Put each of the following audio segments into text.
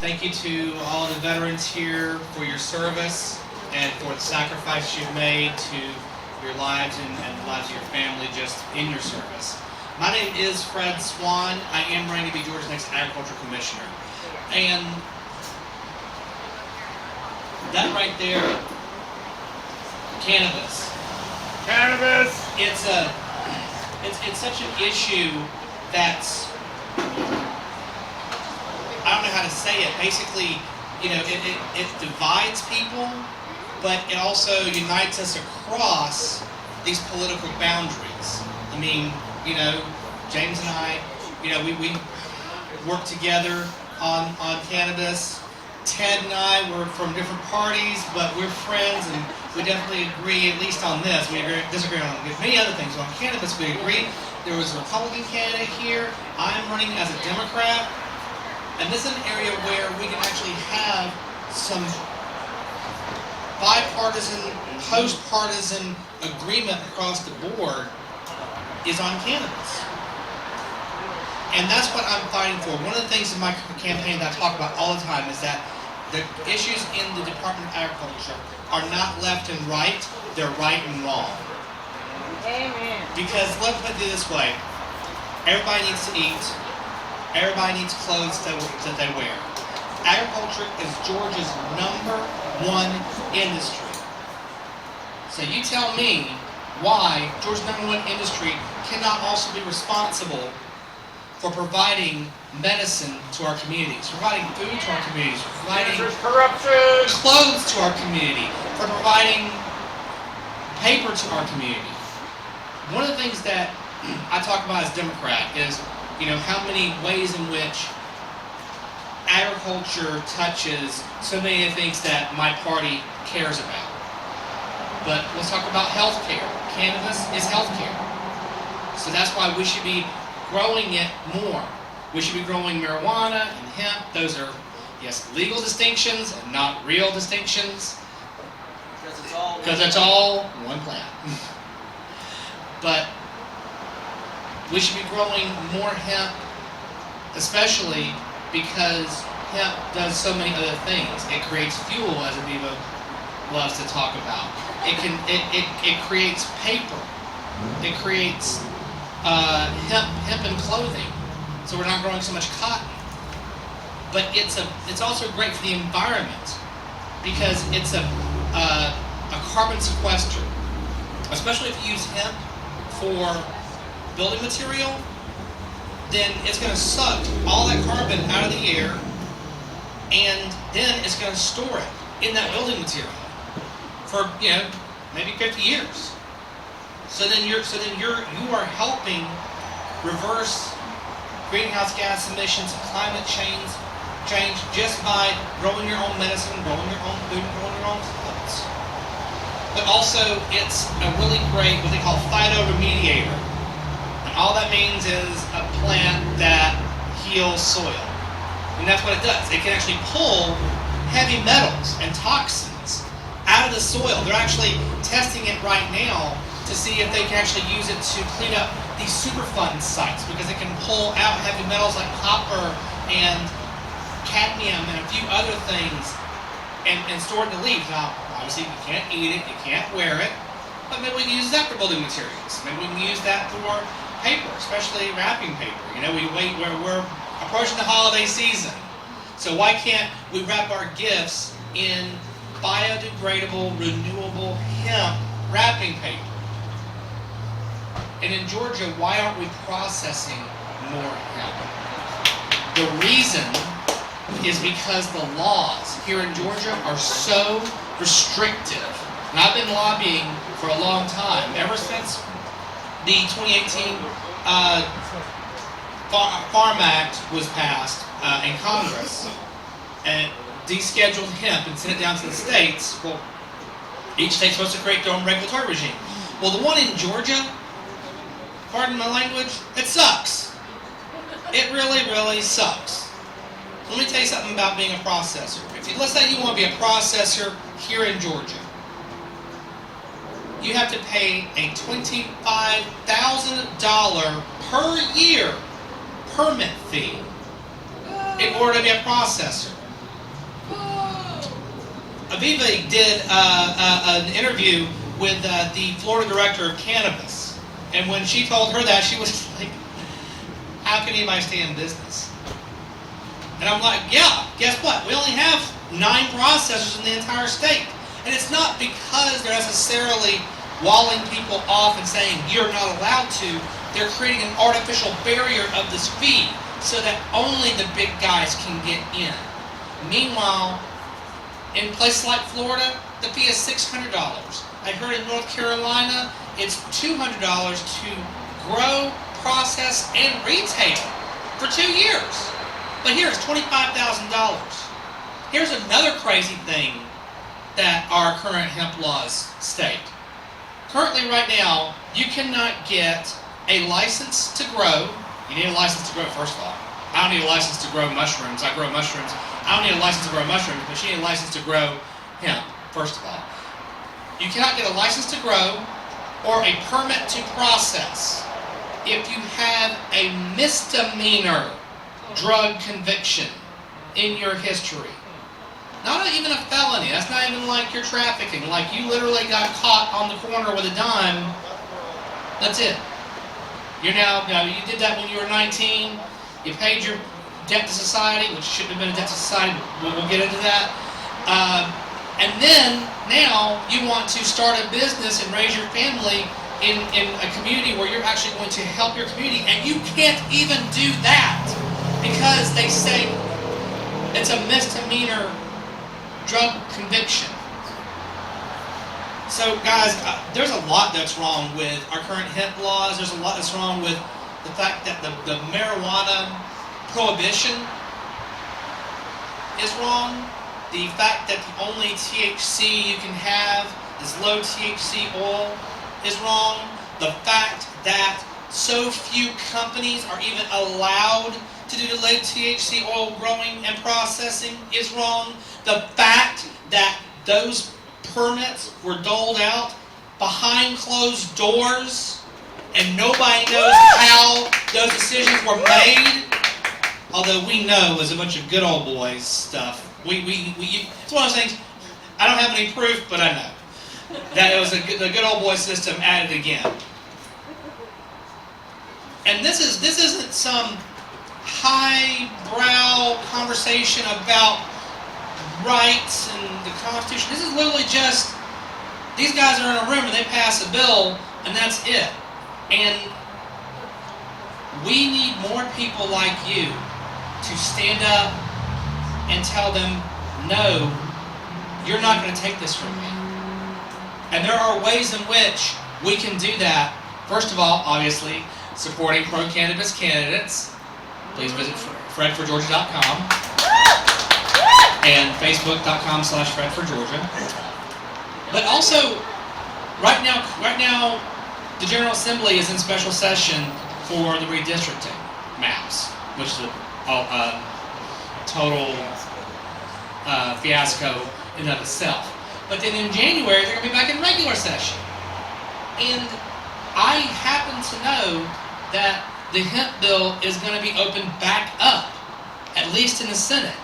Thank you to all the veterans here for your service and for the sacrifice you've made to your lives and the lives of your family just in your service. My name is Fred Swann. I am running to be Georgia's next Agriculture Commissioner. And that right there, cannabis. Cannabis! It's such an issue that's, I don't know how to say it. Basically, it divides people, but it also unites us across these political boundaries. I mean, James and I, we work together on cannabis. Ted and I were from different parties, but we're friends, and we definitely agree, at least on this. We disagree on many other things. On cannabis, we agree. There was a Republican candidate here. I'm running as a Democrat. And this is an area where we can actually have some bipartisan, post-partisan agreement across the board is on cannabis. And that's what I'm fighting for. One of the things in my campaign that I talk about all the time is that the issues in the Department of Agriculture are not left and right, they're right and wrong. Amen. Because let's put it this way, everybody needs to eat, everybody needs clothes that they wear. Agriculture is Georgia's #1 industry. So you tell me why Georgia's #1 industry cannot also be responsible for providing medicine to our communities, providing food to our communities, providing corruption, clothes to our community, for providing paper to our community. One of the things that I talk about as Democrat is, how many ways in which agriculture touches so many of the things that my party cares about. But let's talk about health care. Cannabis is health care. So that's why we should be growing it more. We should be growing marijuana and hemp. Those are, yes, legal distinctions and not real distinctions. Because it's all one plant. But we should be growing more hemp, especially because hemp does so many other things. It creates fuel, as Aviva loves to talk about. It creates paper. It creates hemp and clothing, so we're not growing so much cotton. But it's also great for the environment because it's a carbon sequester, especially if you use hemp for building material. Then it's going to suck all that carbon out of the air, and then it's going to store it in that building material for maybe 50 years. So then you are helping reverse greenhouse gas emissions and climate change just by growing your own medicine, growing your own food, growing your own clothes. But also it's a really great what they call phytoremediator. And all that means is a plant that heals soil. And that's what it does. It can actually pull heavy metals and toxins out of the soil. They're actually testing it right now to see if they can actually use it to clean up these Superfund sites because it can pull out heavy metals like copper and cadmium and a few other things and store it in the leaves. Now, obviously you can't eat it, you can't wear it, but maybe we can use that for building materials. Maybe we can use that for paper, especially wrapping paper. We're approaching the holiday season, so why can't we wrap our gifts in biodegradable, renewable hemp wrapping paper? And in Georgia, why aren't we processing more hemp? The reason is because the laws here in Georgia are so restrictive. And I've been lobbying for a long time, ever since the 2018 Farm Act was passed in Congress and descheduled hemp and sent it down to the states. Well, each state's supposed to create their own regulatory regime. Well, the one in Georgia, pardon my language, it sucks. It really, really sucks. Let me tell you something about being a processor. Let's say you want to be a processor here in Georgia. You have to pay a $25,000 per year permit fee in order to be a processor. Aviva did an interview with the Florida director of cannabis. And when she told her that, she was like, how can anybody stay in business? And I'm like, yeah, guess what? We only have 9 processors in the entire state. And it's not because they're necessarily walling people off and saying you're not allowed to. They're creating an artificial barrier of this fee so that only the big guys can get in. Meanwhile, in places like Florida, the fee is $600. I heard in North Carolina, it's $200 to grow, process, and retail for 2 years. But here it's $25,000. Here's another crazy thing that our current hemp laws state. Currently, right now, you cannot get a license to grow. You need a license to grow, first of all. I don't need a license to grow mushrooms. I grow mushrooms. I don't need a license to grow mushrooms, but you need a license to grow hemp, first of all. You cannot get a license to grow or a permit to process if you have a misdemeanor drug conviction in your history. Not even a felony. That's not even like you're trafficking. Like you literally got caught on the corner with a dime. That's it. You did that when you were 19. You paid your debt to society, which shouldn't have been a debt to society. We'll get into that. And then, now, you want to start a business and raise your family in a community where you're actually going to help your community, and you can't even do that because they say it's a misdemeanor drug conviction. So, guys, there's a lot that's wrong with our current hemp laws. There's a lot that's wrong with the fact that the marijuana prohibition is wrong. The fact that the only THC you can have is low THC oil is wrong. The fact that so few companies are even allowed to do the low THC oil growing and processing is wrong. The fact that those permits were doled out behind closed doors and nobody knows how those decisions were made, although we know it was a bunch of good old boys stuff. It's one of those things, I don't have any proof, but I know that it was the good old boy system at it again. And this isn't some highbrow conversation about rights and the Constitution. This is literally just, these guys are in a room and they pass a bill and that's it. And we need more people like you to stand up and tell them, no, you're not going to take this from me. And there are ways in which we can do that. First of all, obviously, supporting pro-cannabis candidates. Please visit fredforgeorgia.com and facebook.com/fredforgeorgia. But also, right now, the General Assembly is in special session for the redistricting maps, which is a total fiasco in and of itself. But then in January, they're going to be back in regular session. And I happen to know that the hemp bill is going to be opened back up, at least in the Senate.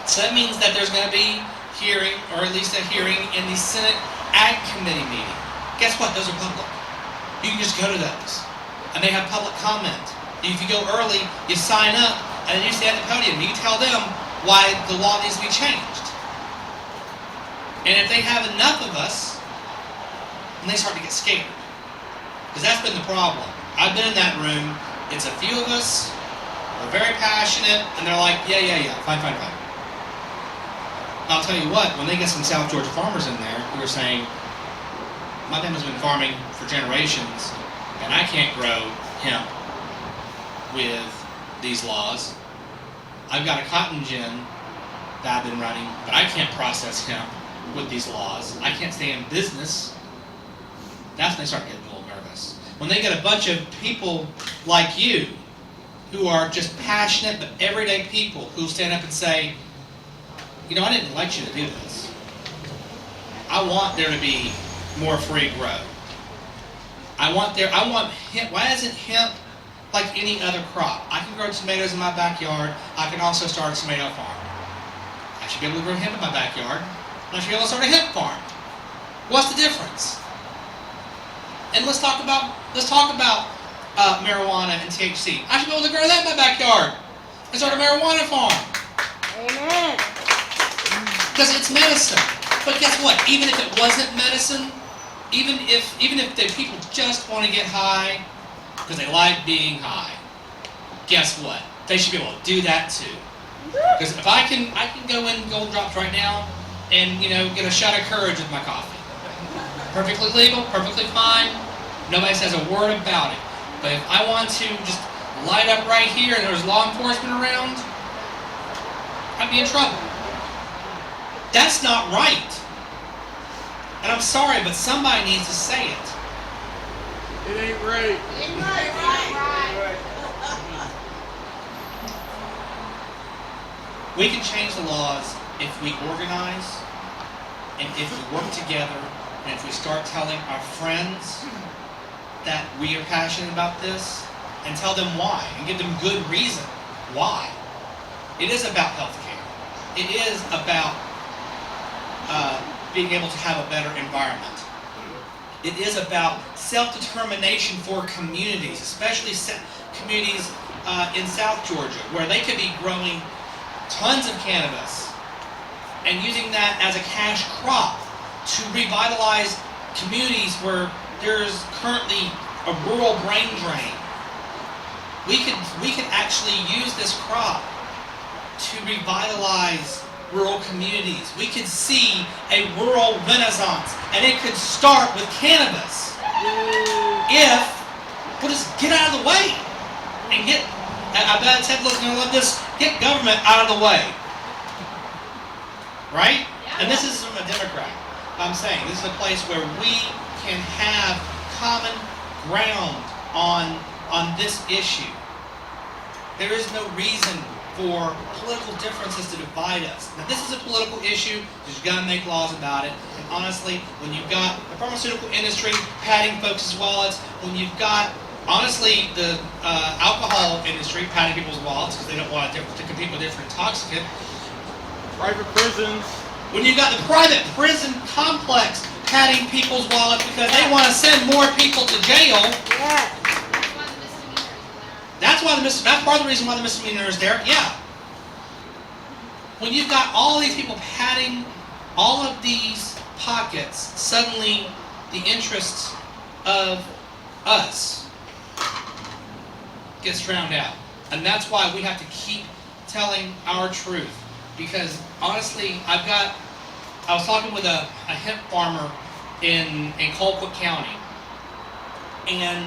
So that means that there's going to be hearing, or at least a hearing in the Senate Ag Committee meeting. Guess what? Those are public. You can just go to those. And they have public comment. If you go early, you sign up, and then you stand at the podium. You tell them why the law needs to be changed. And if they have enough of us, then they start to get scared. Because that's been the problem. I've been in that room. It's a few of us. We're very passionate, and they're like, yeah, fine. I'll tell you what, when they get some South Georgia farmers in there who are saying, my family's been farming for generations, and I can't grow hemp with these laws. I've got a cotton gin that I've been running, but I can't process hemp with these laws. I can't stay in business. That's when they start getting a little nervous. When they get a bunch of people like you who are just passionate but everyday people who stand up and say, I didn't elect you to do this. I want there to be more free grow. I want hemp. Why isn't hemp like any other crop? I can grow tomatoes in my backyard. I can also start a tomato farm. I should be able to grow hemp in my backyard. And I should be able to start a hemp farm. What's the difference? And let's talk about marijuana and THC. I should be able to grow that in my backyard and start a marijuana farm. Amen. Because it's medicine. But guess what? Even if it wasn't medicine, even if the people just want to get high because they like being high, guess what? They should be able to do that too. Because if I can go in Gold Drops right now and get a shot of courage with my coffee. Perfectly legal, perfectly fine. Nobody says a word about it. But if I want to just light up right here and there's law enforcement around, I'd be in trouble. That's not right. And I'm sorry, but somebody needs to say it. It ain't right. We can change the laws if we organize and if we work together and if we start telling our friends that we are passionate about this and tell them why and give them good reason why. It is about healthcare. It is about being able to have a better environment. It is about self-determination for communities, especially communities in South Georgia, where they could be growing tons of cannabis and using that as a cash crop to revitalize communities where there's currently a rural brain drain. We could actually use this crop to revitalize rural communities. We could see a rural renaissance, and it could start with cannabis if we'll just get out of the way and get. I bet Ted Little's going to love this. Get government out of the way, right? And this is from a Democrat. I'm saying this is a place where we can have common ground on this issue. There is no reason for political differences to divide us. Now, this is a political issue. You've got to make laws about it. And honestly, when you've got the pharmaceutical industry padding folks' wallets, when you've got, honestly, the alcohol industry padding people's wallets because they don't want to compete with different intoxicants. Private prisons. When you've got the private prison complex padding people's wallets because they want to send more people to jail. Yes. That's part of the reason why the misdemeanor is there. Yeah. When you've got all these people padding all of these pockets, suddenly the interests of us gets drowned out. And that's why we have to keep telling our truth. Because honestly, I was talking with a hemp farmer in Colquitt County. And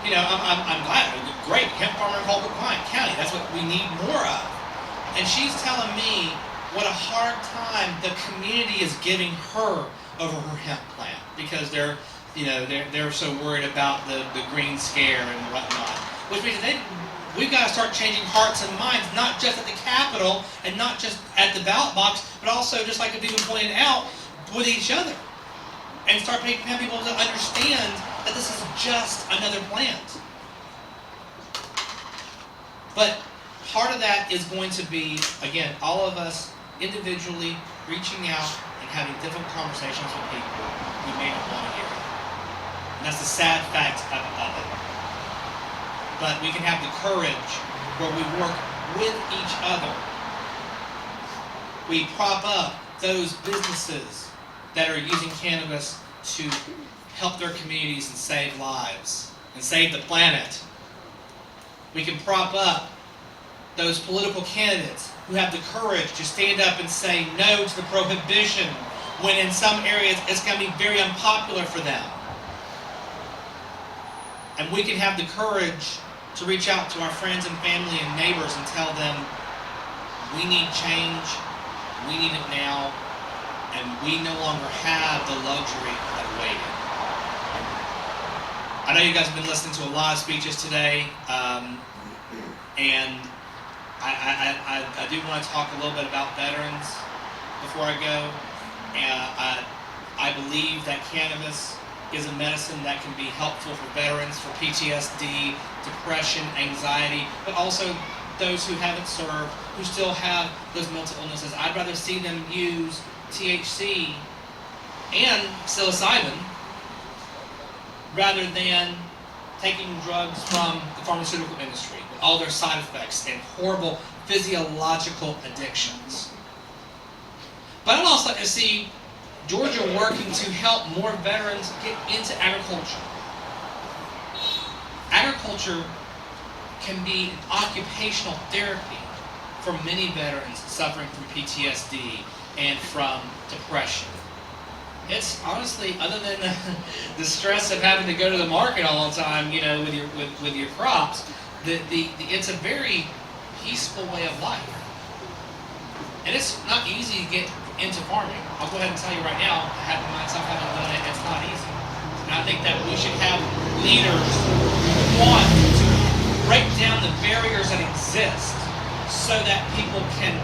I'm glad. Great, hemp farmer in Colquitt County. That's what we need more of. And she's telling me what a hard time the community is giving her over her hemp plant because they're so worried about the green scare and whatnot. Which means we've got to start changing hearts and minds, not just at the Capitol and not just at the ballot box, but also, just like Stephen pointed out, with each other. And start making people to understand that this is just another plant. But part of that is going to be, again, all of us individually reaching out and having difficult conversations with people who may not want to hear it. And that's the sad fact of it. But we can have the courage where we work with each other. We prop up those businesses that are using cannabis to help their communities and save lives and save the planet. We can prop up those political candidates who have the courage to stand up and say no to the prohibition when in some areas it's going to be very unpopular for them. And we can have the courage to reach out to our friends and family and neighbors and tell them we need change, we need it now, and we no longer have the luxury of waiting. I know you guys have been listening to a lot of speeches today, and I do want to talk a little bit about veterans before I go. And I believe that cannabis is a medicine that can be helpful for veterans, for PTSD, depression, anxiety, but also those who haven't served, who still have those mental illnesses. I'd rather see them use THC and psilocybin rather than taking drugs from the pharmaceutical industry with all their side effects and horrible physiological addictions. But I'd also like to see Georgia working to help more veterans get into agriculture. Agriculture can be an occupational therapy for many veterans suffering from PTSD and from depression. It's honestly, other than the stress of having to go to the market all the time, with your crops, it's a very peaceful way of life. And it's not easy to get into farming. I'll go ahead and tell you right now, myself having done it, it's not easy. And I think that we should have leaders who want to break down the barriers that exist so that people can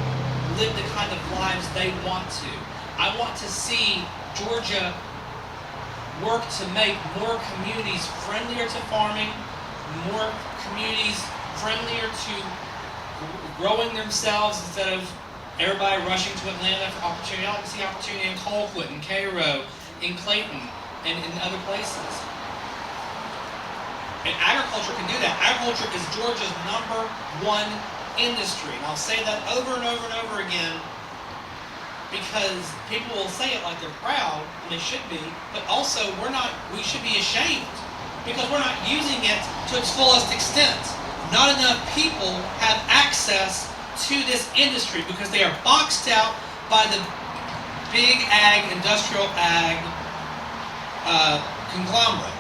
live the kind of lives they want to. I want to see Georgia work to make more communities friendlier to farming, more communities friendlier to growing themselves instead of everybody rushing to Atlanta for opportunity. I want to see opportunity in Colquitt, in Cairo, in Clayton, and in other places. And agriculture can do that. Agriculture is Georgia's #1 industry. And I'll say that over and over and over again because people will say it like they're proud, and they should be, but also we should be ashamed because we're not using it to its fullest extent. Not enough people have access to this industry because they are boxed out by the big ag, industrial ag conglomerate.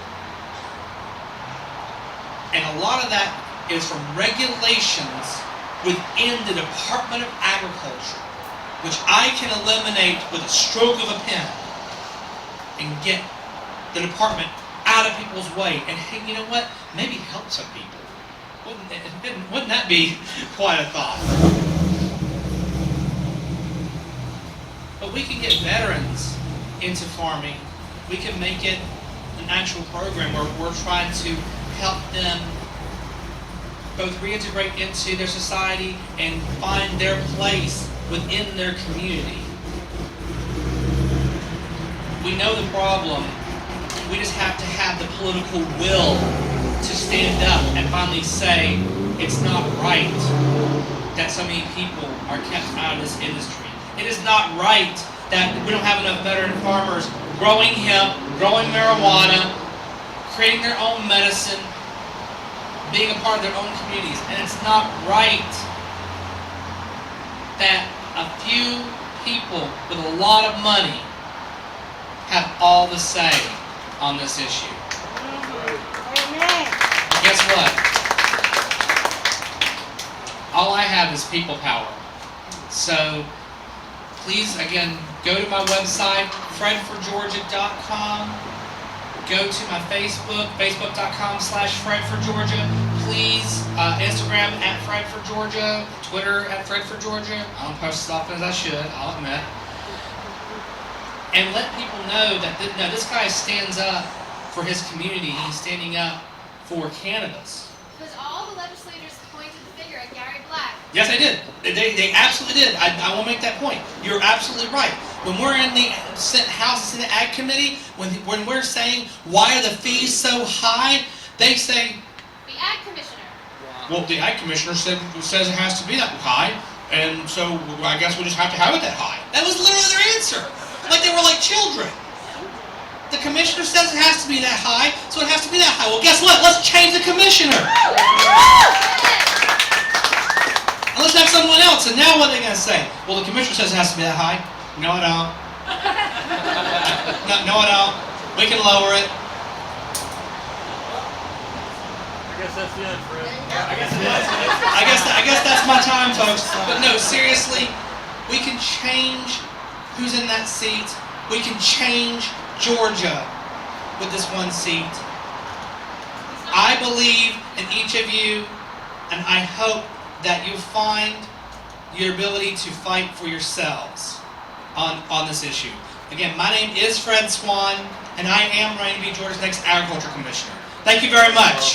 And a lot of that is from regulations within the Department of Agriculture, which I can eliminate with a stroke of a pen and get the department out of people's way. And hey, you know what? Maybe help some people. Wouldn't that be quite a thought? But we can get veterans into farming. We can make it an actual program where we're trying to help them both reintegrate into their society and find their place within their community. We know the problem. We just have to have the political will to stand up and finally say it's not right that so many people are kept out of this industry. It is not right that we don't have enough veteran farmers growing hemp, growing marijuana, creating their own medicine, being a part of their own communities. And it's not right that a few people with a lot of money have all the say on this issue. Amen. Guess what? All I have is people power. So please, again, go to my website, fredforgeorgia.com. Go to my Facebook, facebook.com/fredforgeorgia. Please, Instagram @fredforgeorgia, Twitter @fredforgeorgia. I don't post as often as I should, I'll admit. And let people know that this guy stands up for his community. He's standing up for cannabis. Because all the legislators pointed the finger at Gary Black. Yes, they did. They absolutely did. I want to make that point. You're absolutely right. When we're in the House and Senate Ag Committee, when we're saying, why are the fees so high, they say, The Ag Commissioner. well, the Ag Commissioner says it has to be that high, and so I guess we just have to have it that high. That was literally their answer. Like they were like children. The commissioner says it has to be that high, so it has to be that high. Well, guess what? Let's change the commissioner. And let's have someone else. And now what are they going to say? Well, the commissioner says it has to be that high. No, I don't. No, I don't. We can lower it. I guess that's the end, Fred. I guess that's my time, folks. But no, seriously, we can change who's in that seat. We can change Georgia with this one seat. I believe in each of you, and I hope that you find your ability to fight for yourselves on this issue. Again, my name is Fred Swann, and I am running to be Georgia's next Agriculture Commissioner. Thank you very much.